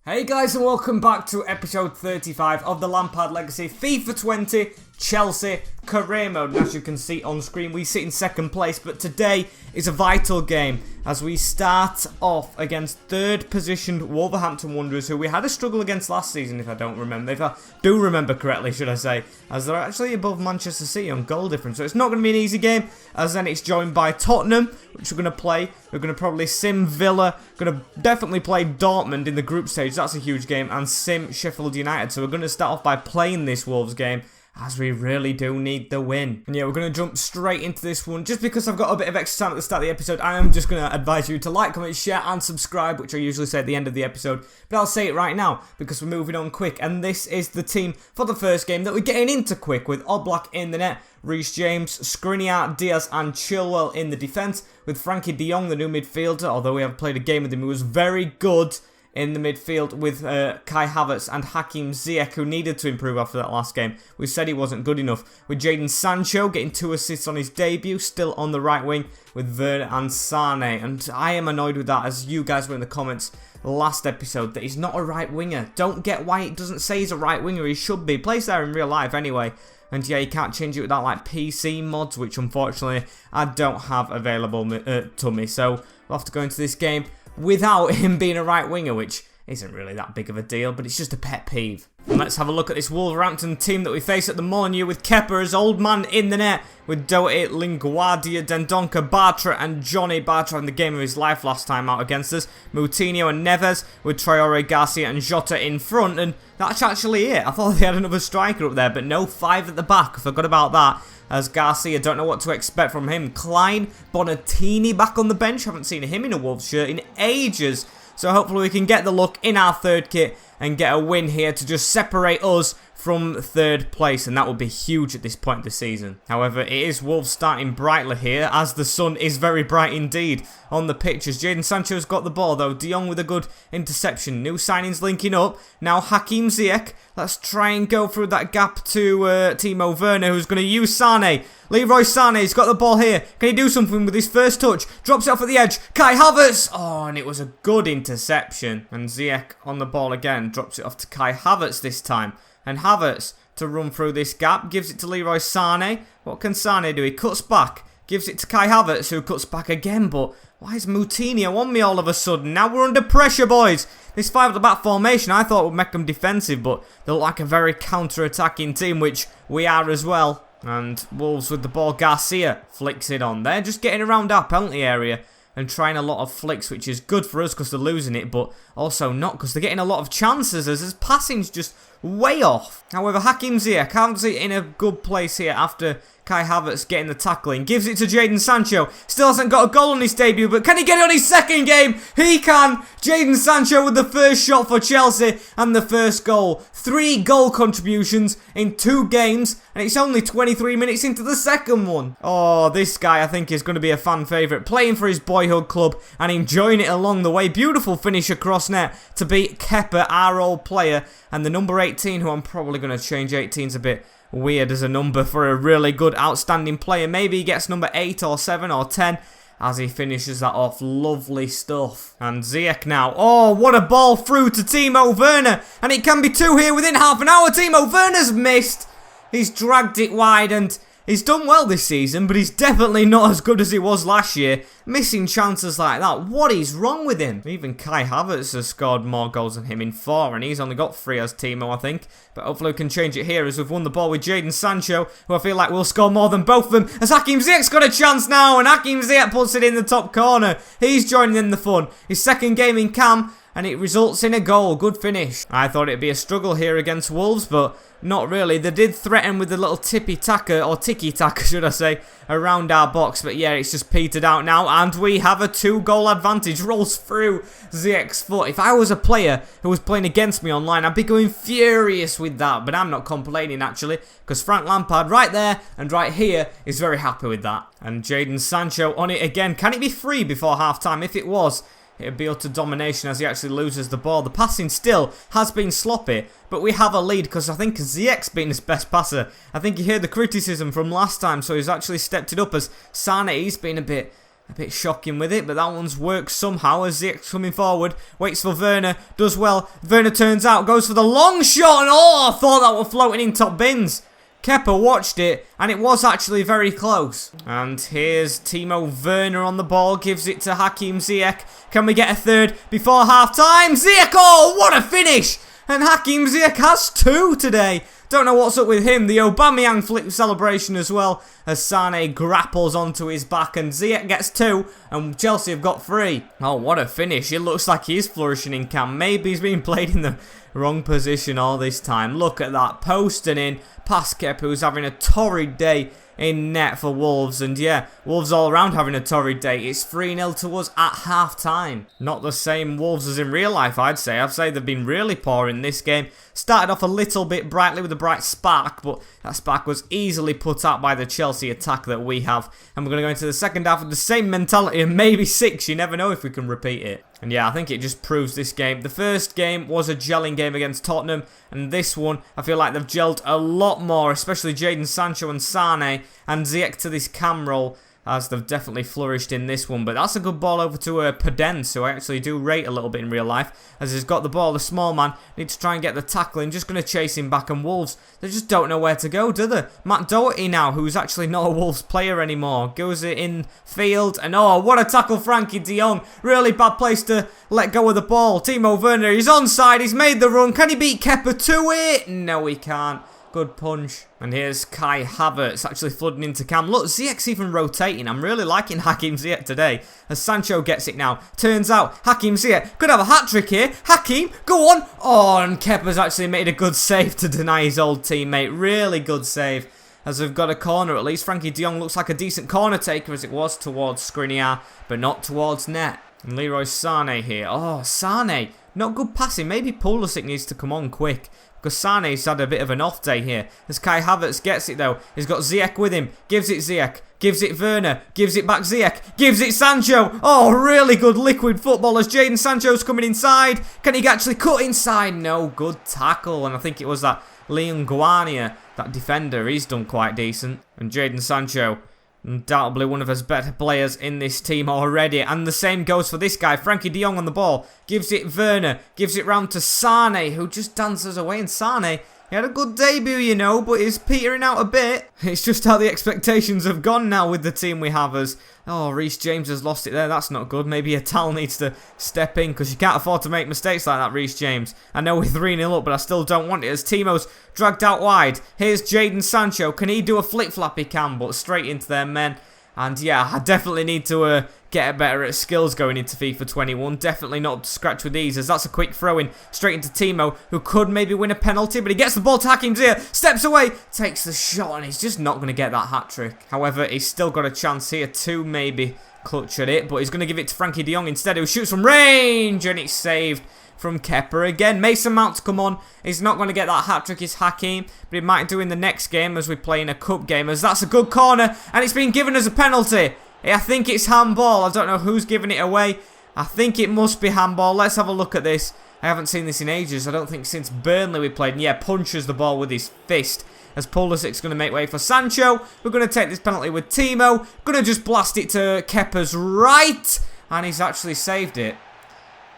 Hey guys, and welcome back to episode 35 of the Lampard Legacy FIFA 20 Chelsea career mode. And as you can see on screen, we sit in second place, but today is a vital game as we start off against third positioned Wolverhampton Wanderers, who we had a struggle against last season, if I do remember correctly, should I say, as they're actually above Manchester City on goal difference. So it's not going to be an easy game, as then it's joined by Tottenham, which we're going to play. We're going to probably sim Villa, going to definitely play Dortmund in the group stage, that's a huge game, and sim Sheffield United. So we're going to start off by playing this Wolves game, as we really do need the win. And yeah, we're going to jump straight into this one. Just because I've got a bit of extra time at the start of the episode, I am just going to advise you to like, comment, share and subscribe, which I usually say at the end of the episode. But I'll say it right now because we're moving on quick. And this is the team for the first game that we're getting into quick, with Oblak in the net, Reece James, Skriniar, Diaz and Chilwell in the defence, with Frankie de Jong, the new midfielder. Although we have played a game with him, he was very good in the midfield, with Kai Havertz and Hakim Ziyech, who needed to improve after that last game. We said he wasn't good enough. With Jadon Sancho getting 2 assists on his debut, still on the right wing with Werner and Sane. And I am annoyed with that, as you guys were in the comments last episode, that he's not a right winger. Don't get why it doesn't say he's a right winger. He should be. He plays there in real life anyway. And yeah, you can't change it without like PC mods, which unfortunately I don't have available to me. So we'll have to go into this game without him being a right winger, which isn't really that big of a deal, but it's just a pet peeve. And let's have a look at this Wolverhampton team that we face at the Molineux, with Kepa as old man in the net, with Doherty, Linguardia, Dendoncker, Bartra and Johnny. Bartra in the game of his life last time out against us. Moutinho and Neves, with Traore, Garcia and Jota in front, and that's actually it. I thought they had another striker up there, but no, 5 at the back. I forgot about that. As Garcia, don't know what to expect from him. Klein, Bonatini back on the bench. Haven't seen him in a Wolves shirt in ages. So hopefully we can get the look in our third kit and get a win here to just separate us from third place, and that would be huge at this point of the season. However, it is Wolves starting brightly here, as the sun is very bright indeed on the pictures. Jadon Sancho's got the ball though. De Jong with a good interception. New signings linking up. Now Hakim Ziyech. Let's try and go through that gap to Timo Werner, who's going to use Sane. Leroy Sane's got the ball here. Can he do something with his first touch? Drops it off at the edge. Kai Havertz. Oh, and it was a good interception. And Ziyech on the ball again. Drops it off to Kai Havertz this time. And Havertz to run through this gap. Gives it to Leroy Sane. What can Sane do? He cuts back. Gives it to Kai Havertz, who cuts back again. But why is Moutinho on me all of a sudden? Now we're under pressure, boys. This 5 at the back formation I thought would make them defensive, but they look like a very counter-attacking team, which we are as well. And Wolves with the ball. Garcia flicks it on. They're just getting around our penalty area and trying a lot of flicks, which is good for us because they're losing it, but also not because they're getting a lot of chances, as his passing's just way off. However, Hakim Ziyech can't see it in a good place here after Kai Havertz getting the tackling. Gives it to Jadon Sancho. Still hasn't got a goal on his debut, but can he get it on his second game? He can! Jadon Sancho with the first shot for Chelsea and the first goal. 3 goal contributions in 2 games, and it's only 23 minutes into the second one. Oh, this guy I think is going to be a fan favourite, playing for his boyhood club and enjoying it along the way. Beautiful finish across net to beat Kepa, our old player, and the number 18, who I'm probably going to change. 18's a bit weird as a number for a really good, outstanding player. Maybe he gets number 8 or 7 or 10 as he finishes that off. Lovely stuff. And Ziyech now. Oh, what a ball through to Timo Werner. And it can be 2 here within half an hour. Timo Werner's missed. He's dragged it wide, and he's done well this season, but he's definitely not as good as he was last year. Missing chances like that. What is wrong with him? Even Kai Havertz has scored more goals than him in 4, and he's only got 3 as Timo, I think. But hopefully we can change it here, as we've won the ball with Jadon Sancho, who I feel like will score more than both of them. As Hakim Ziyech's got a chance now, and Hakim Ziyech puts it in the top corner. He's joining in the fun. His second game in camp, and it results in a goal. Good finish. I thought it'd be a struggle here against Wolves, but not really. They did threaten with a little tippy-taka, or tiki-taka should I say, around our box. But yeah, it's just petered out now, and we have a 2-goal advantage. Rolls through Ziyech's foot. If I was a player who was playing against me online, I'd be going furious with that. But I'm not complaining, actually, because Frank Lampard right there and right here is very happy with that. And Jadon Sancho on it again. Can it be free before half-time? If it was, it would be utter domination as he actually loses the ball. The passing still has been sloppy, but we have a lead because I think Ziyech's been his best passer. I think he heard the criticism from last time, so he's actually stepped it up, as Sane, he's been a bit A bit shocking with it, but that one's worked somehow as Ziyech's coming forward. Waits for Werner, does well. Werner turns out, goes for the long shot, and oh, I thought that were floating in top bins. Kepa watched it, and it was actually very close. And here's Timo Werner on the ball, gives it to Hakim Ziyech. Can we get a third before half-time? Ziyech, oh, what a finish! And Hakim Ziyech has 2 today. Don't know what's up with him. The Aubameyang flip celebration as well, as Sane grapples onto his back, and Ziyech gets 2, and Chelsea have got 3. Oh, what a finish. It looks like he is flourishing in camp. Maybe he's been played in the wrong position all this time. Look at that, posting in past Kepa, who's having a torrid day in net for Wolves. And yeah, Wolves all around having a torrid day. It's 3-0 to us at half-time. Not the same Wolves as in real life, I'd say. I'd say they've been really poor in this game. Started off a little bit brightly with a bright spark, but that spark was easily put out by the Chelsea attack that we have. And we're going to go into the second half with the same mentality, and maybe 6. You never know if we can repeat it. And yeah, I think it just proves this game. The first game was a gelling game against Tottenham, and this one, I feel like they've gelled a lot more, especially Jadon Sancho and Sane, and Ziyech to this cam roll, as they've definitely flourished in this one. But that's a good ball over to Podence, who I actually do rate a little bit in real life, as he's got the ball. The small man needs to try and get the tackling, just going to chase him back, and Wolves, they just don't know where to go, do they? Matt Doherty now, who's actually not a Wolves player anymore, goes it in field, and oh, what a tackle, Frankie de Jong. Really bad place to let go of the ball. Timo Werner, he's onside, he's made the run. Can he beat Kepa to it? No, he can't. Good punch. And here's Kai Havertz actually flooding into cam. Look, Ziyech's even rotating. I'm really liking Hakim Ziyech today, as Sancho gets it now. Turns out Hakim Ziyech could have a hat-trick here. Hakim, go on. Oh, and Kepa's actually made a good save to deny his old teammate. Really good save, as we've got a corner at least. Frankie de Jong looks like a decent corner taker, as it was towards Skriniar, but not towards net. And Leroy Sané here. Oh, Sané, not good passing. Maybe Pulisic needs to come on quick, because Sané's had a bit of an off day here. As Kai Havertz gets it though. He's got Ziyech with him. Gives it Ziyech. Gives it Werner. Gives it back Ziyech. Gives it Sancho. Oh, really good liquid football as Jadon Sancho's coming inside. Can he actually cut inside? No, good tackle. And I think it was that Leon Guarnia, that defender. He's done quite decent. And Jadon Sancho, undoubtedly one of his better players in this team already. And the same goes for this guy, Frankie de Jong on the ball. Gives it Werner. Gives it round to Sane, who just dances away. And Sane, he had a good debut, you know, but he's petering out a bit. It's just how the expectations have gone now with the team we have as... Oh, Reece James has lost it there. That's not good. Maybe a Tal needs to step in, because you can't afford to make mistakes like that, Reece James. I know we're 3-0 up, but I still don't want it, as Timo's dragged out wide. Here's Jadon Sancho. Can he do a flip-flap? He can, but straight into their men. And yeah, I definitely need to get better at skills going into FIFA 21. Definitely not up to scratch with these, as that's a quick throw-in straight into Timo, who could maybe win a penalty, but he gets the ball to Hakim Ziyech, steps away, takes the shot, and he's just not going to get that hat-trick. However, he's still got a chance here to maybe clutch at it, but he's going to give it to Frankie de Jong instead, who shoots from range, and it's saved from Kepa again. Mason Mount to come on. He's not going to get that hat-trick, is Hakim, but he might do in the next game as we play in a cup game, as that's a good corner, and it's been given as a penalty. I think it's handball. I don't know who's giving it away. I think it must be handball. Let's have a look at this. I haven't seen this in ages. I don't think since Burnley we played. And yeah, punches the ball with his fist, as Pulisic's going to make way for Sancho. We're going to take this penalty with Timo. Going to just blast it to Kepa's right, and he's actually saved it.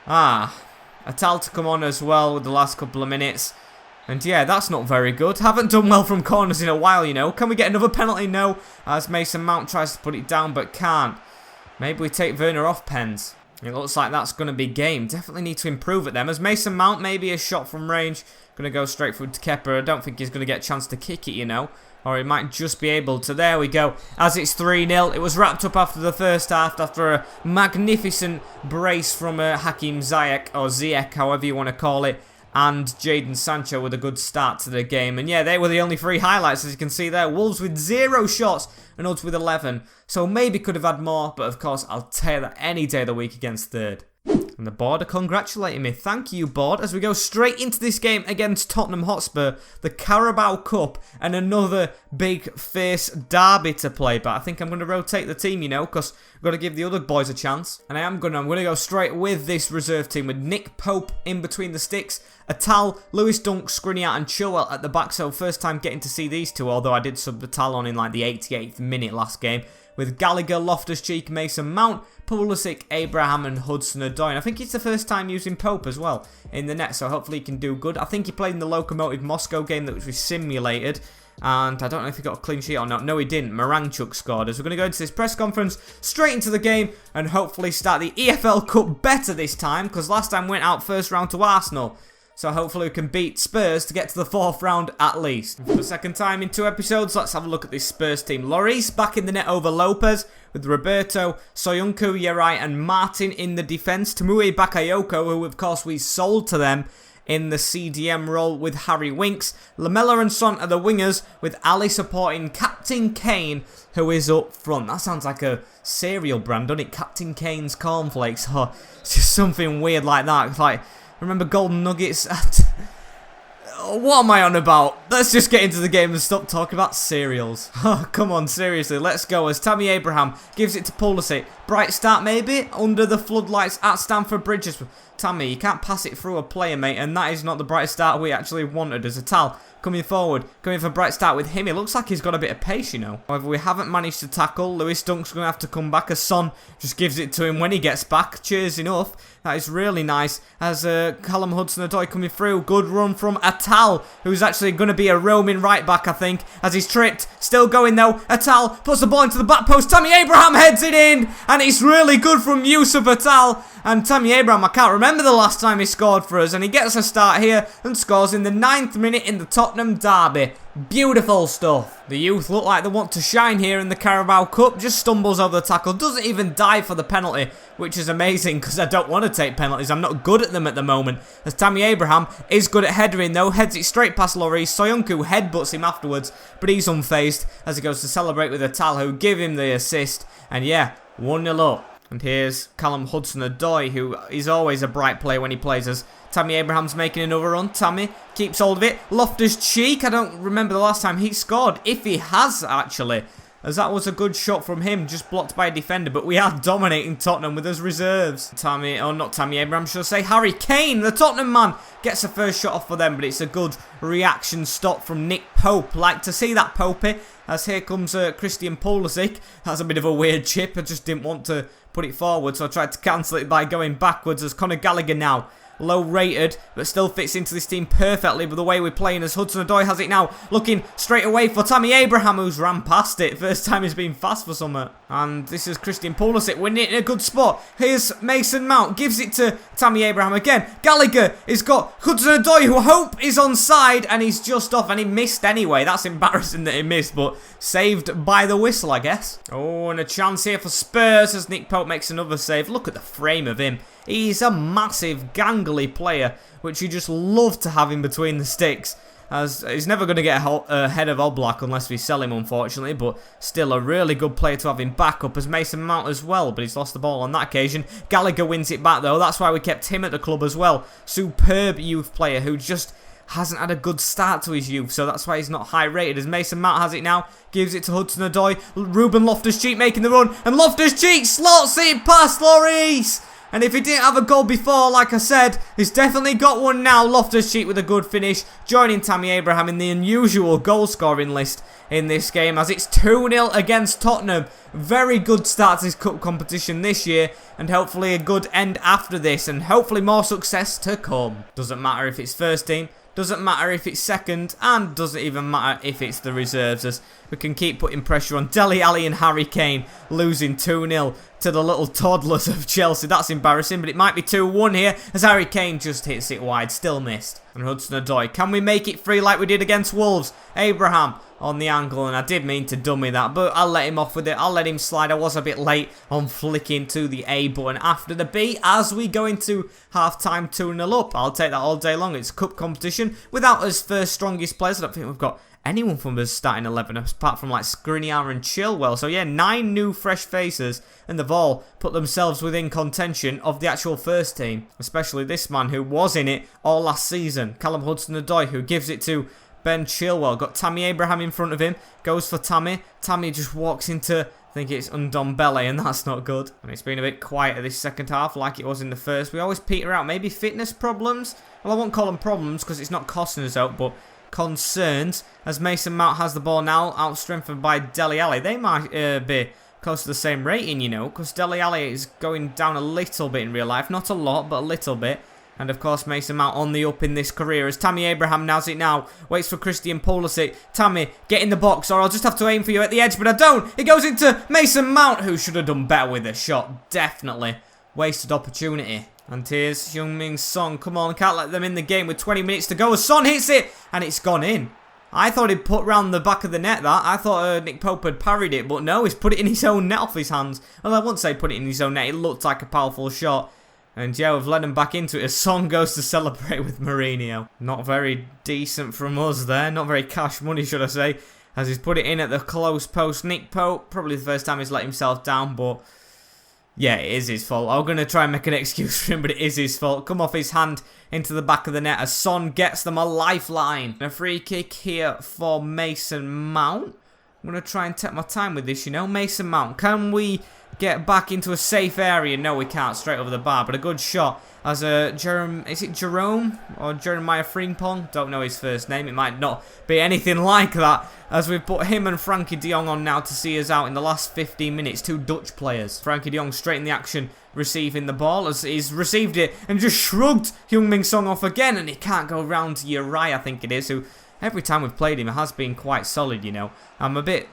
A Tal to come on as well with the last couple of minutes. And yeah, that's not very good. Haven't done well from corners in a while, you know. Can we get another penalty? No. As Mason Mount tries to put it down, but can't. Maybe we take Werner off pens. It looks like that's going to be game. Definitely need to improve at them. As Mason Mount, maybe a shot from range. Going to go straight through to Kepa. I don't think he's going to get a chance to kick it, you know. Or he might just be able to. There we go. As it's 3-0. It was wrapped up after the first half, after a magnificent brace from Hakim Ziyech, or Ziyech, however you want to call it, and Jadon Sancho with a good start to the game. And yeah, they were the only 3 highlights, as you can see there. Wolves with 0 shots and us with 11. So maybe could have had more, but of course I'll take that any day of the week against third. And the board are congratulating me. Thank you, board, as we go straight into this game against Tottenham Hotspur, the Carabao Cup, and another big fierce derby to play. But I think I'm going to rotate the team, you know, because I've got to give the other boys a chance. And I'm going to go straight with this reserve team with Nick Pope in between the sticks, Atal, Lewis Dunk, Skriniar and Chilwell at the back. So first time getting to see these two, although I did sub Atal on in like the 88th minute last game. with Gallagher, Loftus-Cheek, Mason Mount, Pulisic, Abraham and Hudson-Odoi. And I think it's the first time using Pope as well in the net, so hopefully he can do good. I think he played in the Lokomotiv Moscow game that was simulated. And I don't know if he got a clean sheet or not. No, he didn't. Moranchuk scored. As we're going to go into this press conference, straight into the game, and hopefully start the EFL Cup better this time, because last time we went out first round to Arsenal. So hopefully we can beat Spurs to get to the 4th round at least. For the second time in 2 episodes, let's have a look at this Spurs team. Lloris back in the net over Lopez, with Roberto, Soyuncu, Yarai and Martin in the defence. Tamui Bakayoko, who of course we sold to them in the CDM role with Harry Winks. Lamella and Son are the wingers, with Ali supporting Captain Kane, who is up front. That sounds like a cereal brand, doesn't it? Captain Kane's Cornflakes. Oh, it's just something weird like that. It's like, remember Golden Nuggets? What am I on about? Let's just get into the game and stop talking about cereals. Oh, come on, seriously, let's go. As Tammy Abraham gives it to Pulisic. Bright start maybe, under the floodlights at Stamford Bridge. Tammy, you can't pass it through a player, mate, and that is not the bright start we actually wanted. As Atal coming forward, going for a bright start with him. It looks like he's got a bit of pace, you know. However, we haven't managed to tackle. Lewis Dunk's going to have to come back as Son just gives it to him when he gets back. Cheers enough. That is really nice. As Callum Hudson-Odoi coming through. Good run from Atal, who's actually going to be a roaming right back, I think, as he's tripped. Still going, though. Atal puts the ball into the back post. Tammy Abraham heads it in, and it's really good from Yusuf Atal. And Tammy Abraham, I can't remember the last time he scored for us, and he gets a start here and scores in the 9th minute in the Tottenham derby. Beautiful stuff. The youth look like they want to shine here in the Carabao Cup. Just stumbles over the tackle. Doesn't even dive for the penalty, which is amazing because I don't want to take penalties. I'm not good at them at the moment. As Tammy Abraham is good at headering though. Heads it straight past Lloris. Soyuncu headbutts him afterwards, but he's unfazed as he goes to celebrate with Atal, who give him the assist. And yeah, 1-0 up. And here's Callum Hudson-Odoi, who is always a bright player when he plays us. Tammy Abraham's making another run. Tammy keeps hold of it. Loftus-Cheek, I don't remember the last time he scored. If he has, actually. As that was a good shot from him, just blocked by a defender. But we are dominating Tottenham with his not Tammy Abraham, should I say. Harry Kane, the Tottenham man, gets the first shot off for them. But it's a good reaction stop from Nick Pope. Like to see that, Popey. As here comes Christian Pulisic. That's a bit of a weird chip. I just didn't want to put it forward, so I tried to cancel it by going backwards. As Conor Gallagher now, low rated, but still fits into this team perfectly with the way we're playing. As Hudson-Odoi has it now, looking straight away for Tammy Abraham, who's ran past it. First time he's been fast for summer. And this is Christian Pulisic winning it in a good spot. Here's Mason Mount, gives it to Tammy Abraham again. Gallagher has got Hudson-Odoi, who I hope is onside, and he's just off, and he missed anyway. That's embarrassing that he missed, but saved by the whistle, I guess. Oh, and a chance here for Spurs as Nick Pope makes another save. Look at the frame of him. He's a massive, gangly player, which you just love to have in between the sticks. As he's never going to get ahead of Oblak unless we sell him, unfortunately. But still a really good player to have in backup as Mason Mount as well. But he's lost the ball on that occasion. Gallagher wins it back, though. That's why we kept him at the club as well. Superb youth player who just hasn't had a good start to his youth, so that's why he's not high rated. As Mason Mount has it now, gives it to Hudson-Odoi. Ruben Loftus-Cheek making the run, and Loftus-Cheek slots it past Lloris. And if he didn't have a goal before, like I said, he's definitely got one now. Loftus-Cheek with a good finish, joining Tammy Abraham in the unusual goal-scoring list in this game, as it's 2-0 against Tottenham. Very good start to this cup competition this year, and hopefully a good end after this, and hopefully more success to come. Doesn't matter if it's first team, doesn't matter if it's second, and doesn't even matter if it's the reserves, as we can keep putting pressure on Dele Alli and Harry Kane, losing 2-0 to the little toddlers of Chelsea. That's embarrassing, but it might be 2-1 here, as Harry Kane just hits it wide, still missed. And Hudson-Odoi, can we make it free like we did against Wolves? Abraham on the angle, and I did mean to dummy that, but I'll let him off with it. I'll let him slide. I was a bit late on flicking to the A button after the B as we go into half-time 2-0 up. I'll take that all day long. It's cup competition without us first strongest players. I don't think we've got anyone from us starting 11 apart from like Skriniar and Chilwell. So yeah, 9 new fresh faces, and they've all put themselves within contention of the actual first team, especially this man who was in it all last season, Callum Hudson-Odoi, who gives it to Ben Chilwell. Got Tammy Abraham in front of him, goes for Tammy. Tammy just walks into, I think it's Ndombele, and that's not good. And it's been a bit quieter this second half like it was in the first. We always peter out, maybe fitness problems. Well, I won't call them problems because it's not costing us out, but concerns, as Mason Mount has the ball now, out strengthened by Dele Alli. They might be close to the same rating, you know, because Dele Alli is going down a little bit in real life. Not a lot, but a little bit. And of course, Mason Mount on the up in this career as Tammy Abraham now's it now. Waits for Christian Pulisic. Tammy, get in the box or I'll just have to aim for you at the edge, but I don't. It goes into Mason Mount, who should have done better with the shot. Definitely. Wasted opportunity. And here's Heung-min Son. Come on, can't let them in the game with 20 minutes to go. As Son hits it, and it's gone in. I thought he'd put round the back of the net that. I thought Nick Pope had parried it, but no, he's put it in his own net off his hands. Well, I wouldn't say put it in his own net. It looked like a powerful shot. And yeah, we've led him back into it as Son goes to celebrate with Mourinho. Not very decent from us there. Not very cash money, should I say. As he's put it in at the close post. Nick Pope, probably the first time he's let himself down, but yeah, it is his fault. I'm going to try and make an excuse for him, but it is his fault. Come off his hand into the back of the net as Son gets them a lifeline. A free kick here for Mason Mount. I'm going to try and take my time with this, you know. Mason Mount, can we get back into a safe area? No, we can't. Straight over the bar, but a good shot as is it Jerome or Jeremiah Frimpong? Don't know his first name. It might not be anything like that, as we've put him and Frankie de Jong on now to see us out in the last 15 minutes. Two Dutch players. Frankie de Jong straight in the action, receiving the ball as he's received it and just shrugged Heung-min Son off again, and he can't go round to Uri, I think it is, who every time we've played him has been quite solid, you know. I'm a bit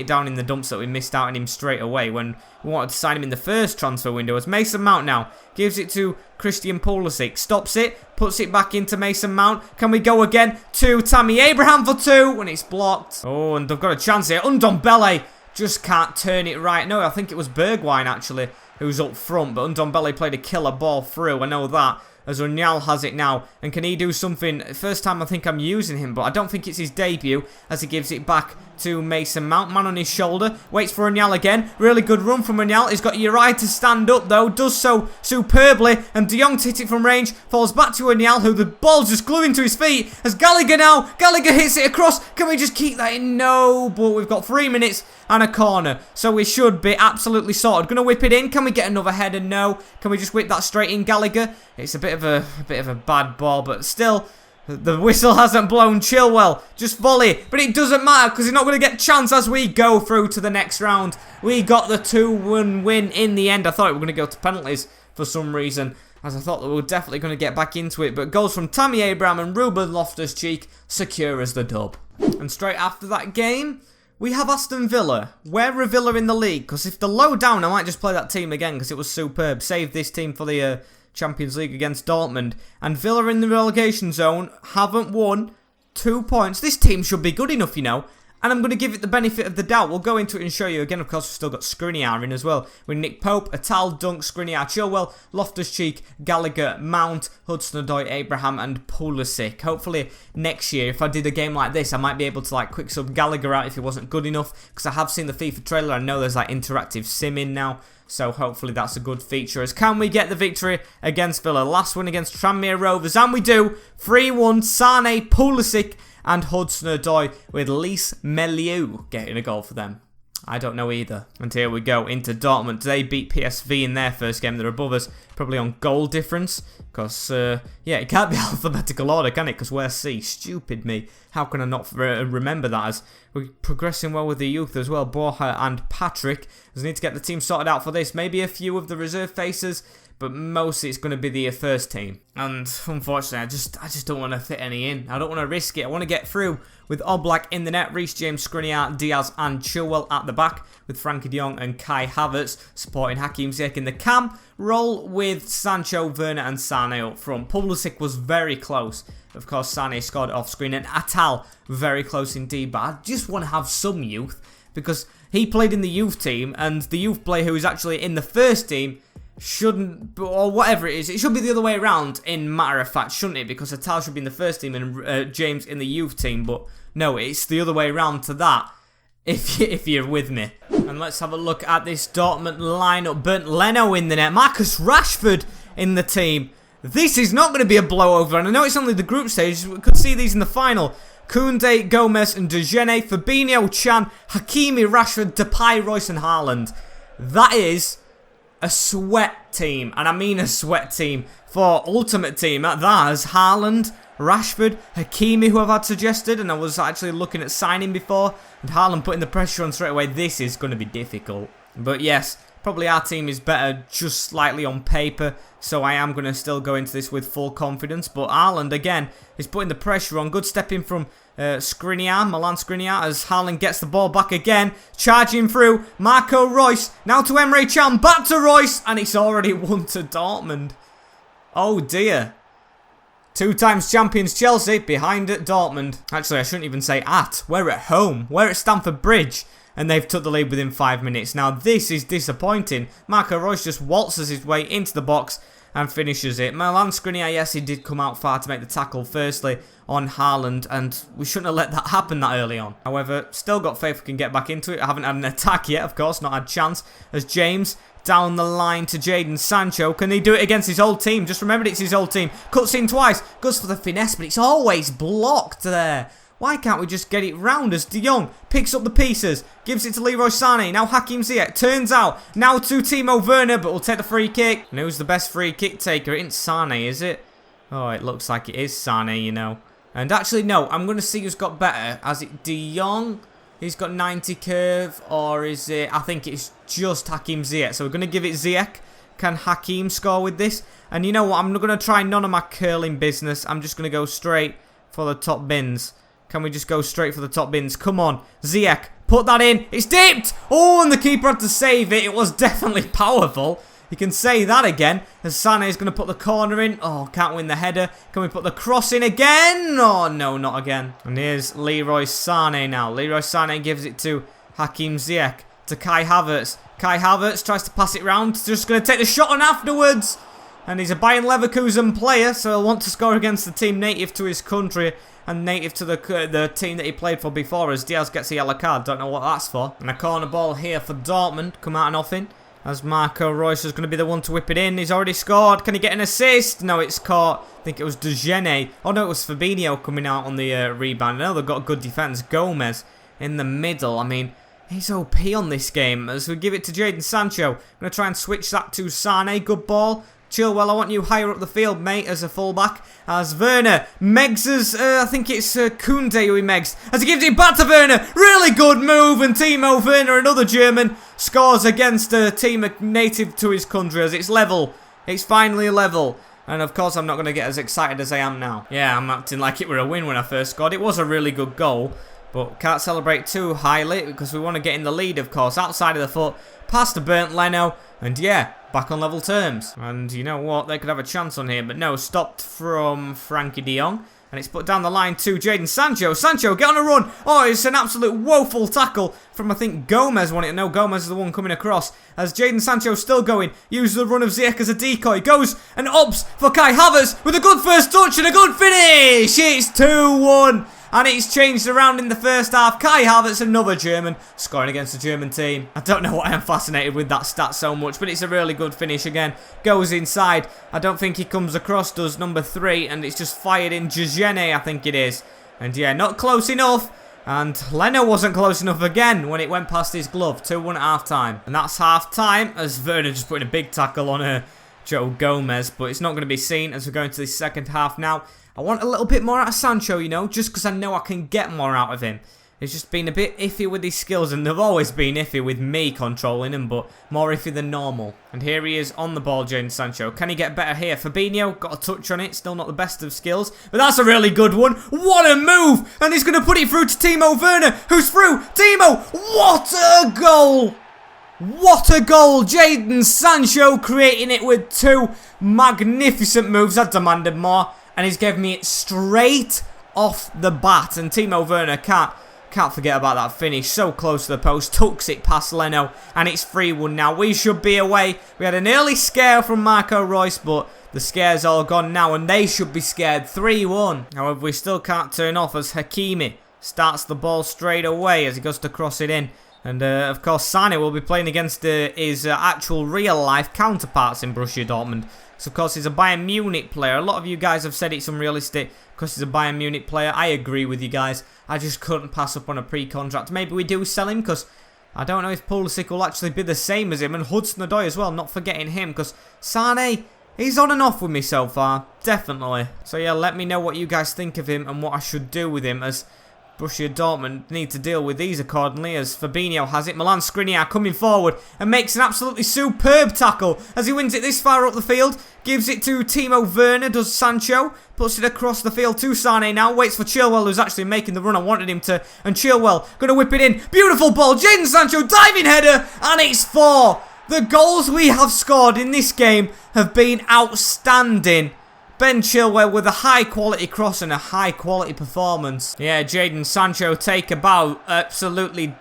down in the dumps that we missed out on him straight away when we wanted to sign him in the first transfer window. As Mason Mount now gives it to Christian Pulisic, stops it, puts it back into Mason Mount. Can we go again to Tammy Abraham for two when it's blocked? Oh, and they've got a chance here. Ndombele just can't turn it right. No, I think it was Bergwijn actually who's up front, but Ndombele played a killer ball through. I know that. As Unyal has it now, and can he do something? First time I think I'm using him, but I don't think it's his debut, as he gives it back to Mason Mount. Man on his shoulder, waits for Unyal again. Really good run from Unyal. He's got Uri to stand up though, does so superbly, and de Jong hits it from range, falls back to Unyal, who the ball's just gluing to his feet. As Gallagher now, Gallagher hits it across. Can we just keep that in? No, but we've got 3 minutes and a corner, so we should be absolutely sorted. Gonna whip it in. Can we get another header? No. Can we just whip that straight in, Gallagher? It's a bit of a bad ball, but still, the whistle hasn't blown. Chilwell just volley, but it doesn't matter because he's not going to get a chance as we go through to the next round. We got the 2-1 win in the end. I thought we were going to go to penalties for some reason, as I thought that we were definitely going to get back into it, but goals from Tammy Abraham and Ruben Loftus-Cheek secure as the dub. And straight after that game, we have Aston Villa. Where are Villa in the league? Because if they're low down, I might just play that team again because it was superb. Save this team for the Champions League against Dortmund. And Villa in the relegation zone haven't won 2 points. This team should be good enough, you know. And I'm going to give it the benefit of the doubt. We'll go into it and show you again. Of course, we've still got Skriniar in as well. With Nick Pope, Atal, Dunk, Skriniar, Chilwell, Loftus-Cheek, Gallagher, Mount, Hudson-Odoi, Abraham and Pulisic. Hopefully next year, if I did a game like this, I might be able to like quick sub Gallagher out if he wasn't good enough. Because I have seen the FIFA trailer. I know there's like interactive sim in now. So hopefully that's a good feature. As can we get the victory against Villa? Last win against Tranmere Rovers. And we do. 3-1. Sane, Pulisic and Hudson-Odoi with Lys Melieu getting a goal for them. I don't know either. And here we go into Dortmund. They beat PSV in their first game. They're above us, probably on goal difference. Because, yeah, it can't be alphabetical order, can it? Because we're C. Stupid me. How can I not remember that? As we're progressing well with the youth as well. Borja and Patrick. As we need to get the team sorted out for this. Maybe a few of the reserve faces, but mostly it's going to be the first team. And unfortunately, I just don't want to fit any in. I don't want to risk it. I want to get through with Oblak in the net, Reece James, Skriniar, Diaz and Chilwell at the back, with Frankie de Jong and Kai Havertz supporting Hakim Ziyech in the cam role, with Sancho, Werner and Sane up front. Pulisic was very close. Of course, Sane scored off screen, and Atal very close indeed, but I just want to have some youth, because he played in the youth team, and the youth player who is actually in the first team shouldn't, or whatever it is, it should be the other way around in matter of fact, shouldn't it? Because Atal should be in the first team and James in the youth team, but no, it's the other way around to that, if you're with me. And let's have a look at this Dortmund lineup. Bernd Leno in the net, Marcus Rashford in the team. This is not going to be a blowover, and I know it's only the group stage, we could see these in the final. Koundé, Gomez and De Gene, Fabinho, Chan, Hakimi, Rashford, Depay, Royce and Haaland. That is a sweat team, and I mean a sweat team for Ultimate Team. That is Haaland, Rashford, Hakimi, who I've had suggested, and I was actually looking at signing before, and Haaland putting the pressure on straight away. This is going to be difficult. But yes, probably our team is better just slightly on paper, so I am going to still go into this with full confidence. But Haaland, again, is putting the pressure on. Good stepping from Skriniar, Milan Skriniar, as Haaland gets the ball back again. Charging through, Marco Reus, now to Emre Can, back to Reus, and it's already 1 to Dortmund. Oh dear. 2 times champions Chelsea behind at Dortmund. Actually, I shouldn't even say at. We're at home. We're at Stamford Bridge. And they've took the lead within 5 minutes. Now, this is disappointing. Marco Reus just waltzes his way into the box and finishes it. Milan Skriniar, yes, he did come out far to make the tackle firstly on Haaland, and we shouldn't have let that happen that early on. However, still got faith we can get back into it. I haven't had an attack yet, of course, not had chance, as James down the line to Jadon Sancho. Can he do it against his old team? Just remembered it's his old team. Cuts in twice, goes for the finesse, but it's always blocked there. Why can't we just get it round as De Jong picks up the pieces, gives it to Leroy Sané, now Hakim Ziyech, turns out, now to Timo Werner, but will take the free kick. And who's the best free kick taker? It ain't Sané, is it? Oh, it looks like it is Sané, you know. And actually, no, I'm going to see who's got better. Has it De Jong? He's got 90 curve, or is it, I think it's just Hakim Ziyech. So we're going to give it Ziyech. Can Hakim score with this? And you know what, I'm not going to try none of my curling business. I'm just going to go straight for the top bins. Can we just go straight for the top bins? Come on, Ziyech, put that in. It's dipped! Oh, and the keeper had to save it. It was definitely powerful. You can say that again, as Sané is going to put the corner in. Oh, can't win the header. Can we put the cross in again? Oh, no, not again. And here's Leroy Sané now. Leroy Sané gives it to Hakim Ziyech, to Kai Havertz. Kai Havertz tries to pass it round. Just going to take the shot on afterwards. And he's a Bayern Leverkusen player, so he'll want to score against the team native to his country and native to the team that he played for before, as Diaz gets a yellow card. Don't know what that's for. And a corner ball here for Dortmund. Come out of nothing. As Marco Reus is going to be the one to whip it in. He's already scored. Can he get an assist? No, it's caught. I think it was De Gene. Oh no, it was Fabinho coming out on the rebound. I know they've got good defence. Gomez in the middle. I mean, he's OP on this game. As we give it to Jadon Sancho. I'm going to try and switch that to Sané. Good ball. Chilwell, I want you higher up the field, mate, as a fullback. As Werner Meggs, I think it's Koundé who he Meggs. As he gives it back to Werner. Really good move. And Timo Werner, another German, scores against a team native to his country, as it's level. It's finally level. And of course, I'm not going to get as excited as I am now. Yeah, I'm acting like it were a win when I first scored. It was a really good goal. But can't celebrate too highly because we want to get in the lead, of course. Outside of the foot, past the burnt Leno. And yeah, back on level terms. And you know what? They could have a chance on here. But no, stopped from Frankie de Jong. And it's put down the line to Jadon Sancho. Sancho, get on a run. Oh, it's an absolute woeful tackle from, I think, Gomez. Wanted to know Gomez is the one coming across. As Jadon Sancho still going. Uses the run of Ziyech as a decoy. Goes and opts for Kai Havertz with a good first touch and a good finish. It's 2-1. And it's changed around in the first half. Kai Havertz, another German, scoring against a German team. I don't know why I'm fascinated with that stat so much, but it's a really good finish again. Goes inside. I don't think he comes across, does number 3, and it's just fired in Jejene, I think it is. And yeah, not close enough. And Leno wasn't close enough again when it went past his glove. 2-1 at half-time. And that's half-time, as Werner just putting a big tackle on Joe Gomez. But it's not going to be seen as we're going to the second half now. I want a little bit more out of Sancho, you know, just because I know I can get more out of him. He's just been a bit iffy with his skills, and they've always been iffy with me controlling him, but more iffy than normal. And here he is on the ball, Jadon Sancho. Can he get better here? Fabinho got a touch on it, still not the best of skills, but that's a really good one. What a move! And he's going to put it through to Timo Werner, who's through. Timo, what a goal! What a goal! Jadon Sancho creating it with 2 magnificent moves. I demanded more. And he's given me it straight off the bat. And Timo Werner can't forget about that finish. So close to the post. Tucks it past Leno. And it's 3-1 now. We should be away. We had an early scare from Marco Reus, but the scare's all gone now. And they should be scared. 3-1. However, we still can't turn off as Hakimi starts the ball straight away as he goes to cross it in. And of course, Sané will be playing against his actual real-life counterparts in Borussia Dortmund. So, of course, he's a Bayern Munich player. A lot of you guys have said it's unrealistic because he's a Bayern Munich player. I agree with you guys. I just couldn't pass up on a pre-contract. Maybe we do sell him because I don't know if Pulisic will actually be the same as him. And Hudson-Odoi as well, not forgetting him. Because Sané, He's on and off with me so far, definitely. So yeah, let me know what you guys think of him and what I should do with him, as Borussia Dortmund need to deal with these accordingly, as Fabinho has it. Milan Skriniar coming forward and makes an absolutely superb tackle as he wins it this far up the field. Gives it to Timo Werner, does Sancho. Puts it across the field to Sane now. Waits for Chilwell, who's actually making the run I wanted him to. And Chilwell going to whip it in. Beautiful ball. Jadon Sancho diving header. And it's 4. The goals we have scored in this game have been outstanding. Ben Chilwell with a high quality cross and a high quality performance. Yeah, Jadon Sancho take a bow. Absolutely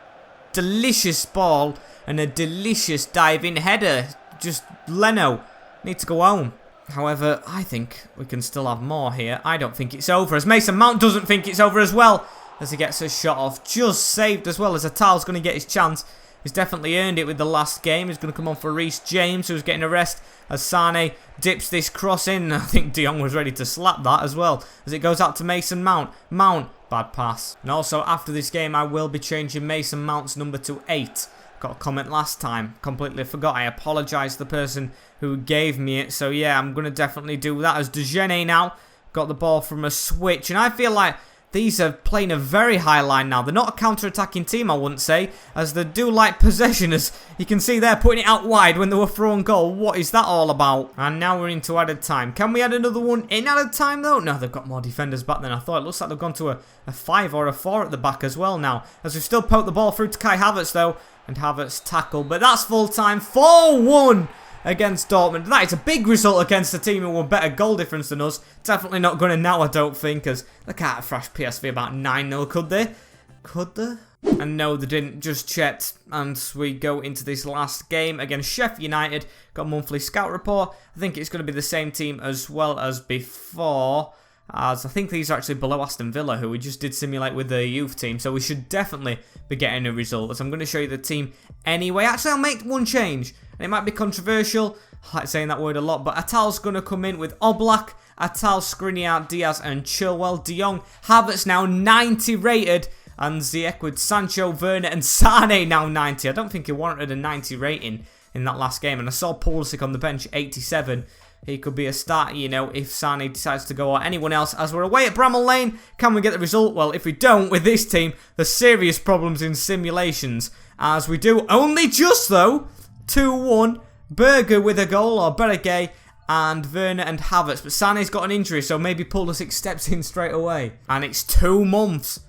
delicious ball and a delicious diving header. Just Leno need to go home. However, I think we can still have more here. I don't think it's over, as Mason Mount doesn't think it's over as well, as he gets a shot off. Just saved as well, as Atal's going to get his chance. He's definitely earned it with the last game. He's going to come on for Reece James, who's getting a rest, as Sane dips this cross in. I think De Jong was ready to slap that as well, as it goes out to Mason Mount. Mount, bad pass. And also, after this game, I will be changing Mason Mount's number to 8. Got a comment last time, completely forgot. I apologise to the person who gave me it. So yeah, I'm going to definitely do that, as De Gene now got the ball from a switch. And I feel like these are playing a very high line now. They're not a counter-attacking team, I wouldn't say, as they do like possession, as you can see there, putting it out wide when they were throwing goal. What is that all about? And now we're into added time. Can we add another one in added time, though? No, they've got more defenders back than I thought. It looks like they've gone to a 5 or a 4 at the back as well now, as we've still poked the ball through to Kai Havertz, though, and Havertz tackled. But that's full time. 4-1. Against Dortmund. That is a big result against a team who were better goal difference than us. Definitely not going to now, I don't think, as they can't have thrashed PSV about 9-0, could they? Could they? And no, they didn't. Just checked. And we go into this last game against Sheffield United. Got a monthly scout report. I think it's going to be the same team as well as before, as I think these are actually below Aston Villa, who we just did simulate with the youth team. So we should definitely be getting a result, as I'm going to show you the team anyway. Actually, I'll make one change. It might be controversial, I like saying that word a lot, but Atal's going to come in with Oblak, Atal, Skriniar, Diaz and Chilwell. De Jong, Havertz now 90 rated, and Ziyech with Sancho, Werner and Sane now 90. I don't think he warranted a 90 rating in that last game, and I saw Pulisic on the bench 87. He could be a starter, you know, if Sane decides to go or anyone else. As we're away at Bramall Lane, can we get the result? Well, if we don't with this team, there's serious problems in simulations, as we do only just, though, 2-1, Berger with a goal, or Berge, and Werner and Havertz. But Sane's got an injury, so maybe Pulisic steps in straight away. And it's 2 months.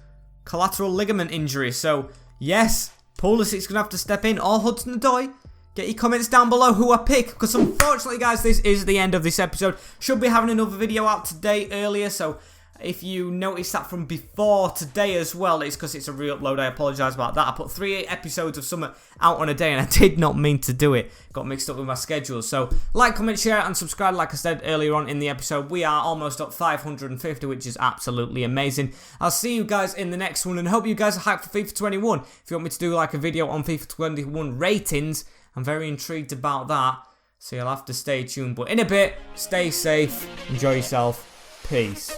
Collateral ligament injury. So, yes, Pulisic's going to have to step in, or Hudson-Odoi. Get your comments down below who I pick, because unfortunately, guys, this is the end of this episode. Should be having another video out today earlier, so if you noticed that from before today as well, it's because it's a re-upload. I apologise about that. I put 3 episodes of Summit out on a day, and I did not mean to do it. Got mixed up with my schedule. So, like, comment, share, and subscribe. Like I said earlier on in the episode, we are almost up 550, which is absolutely amazing. I'll see you guys in the next one, and hope you guys are hyped for FIFA 21. If you want me to do, like, a video on FIFA 21 ratings, I'm very intrigued about that. So, you'll have to stay tuned. But in a bit, stay safe, enjoy yourself. Peace.